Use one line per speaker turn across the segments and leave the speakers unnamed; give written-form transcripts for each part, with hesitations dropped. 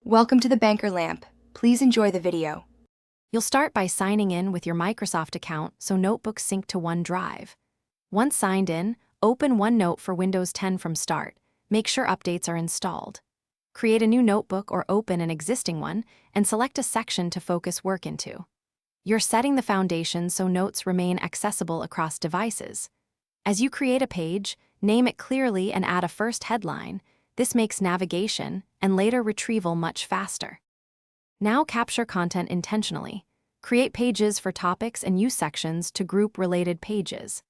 Welcome to the Banker Lamp. Please enjoy the video.
You'll start by signing in with your Microsoft account so notebooks sync to OneDrive. Once signed in, open OneNote for Windows 10 from start. Make sure updates are installed. Create a new notebook or open an existing one and select a section to focus work into. You're setting the foundation so notes remain accessible across devices. As you create a page, name it clearly and add a first headline. This makes navigation and later retrieval much faster. Now capture content intentionally. Create pages for topics and use sections to group related pages.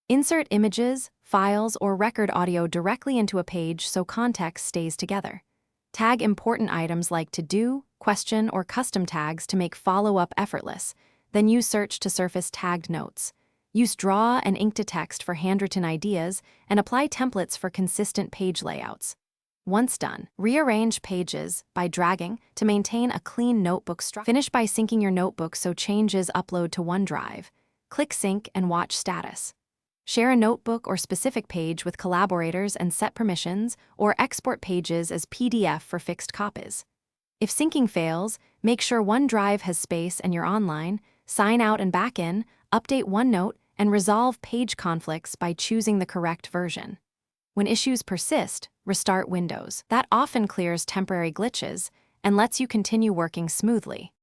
Insert images, files, or record audio directly into a page so context stays together. Tag important items like to-do, question, or custom tags to make follow-up effortless. Then use search to surface tagged notes. Use draw and ink to text for handwritten ideas and apply templates for consistent page layouts. Once done, rearrange pages by dragging to maintain a clean notebook structure. Finish by syncing your notebook so changes upload to OneDrive. Click Sync and watch status. Share a notebook or specific page with collaborators and set permissions, or export pages as PDF for fixed copies. If syncing fails, make sure OneDrive has space and you're online, sign out and back in, update OneNote, and resolve page conflicts by choosing the correct version. When issues persist, restart Windows. That often clears temporary glitches and lets you continue working smoothly.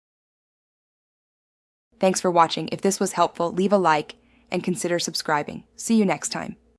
Thanks for watching. If this was helpful, leave a like and consider subscribing. See you next time.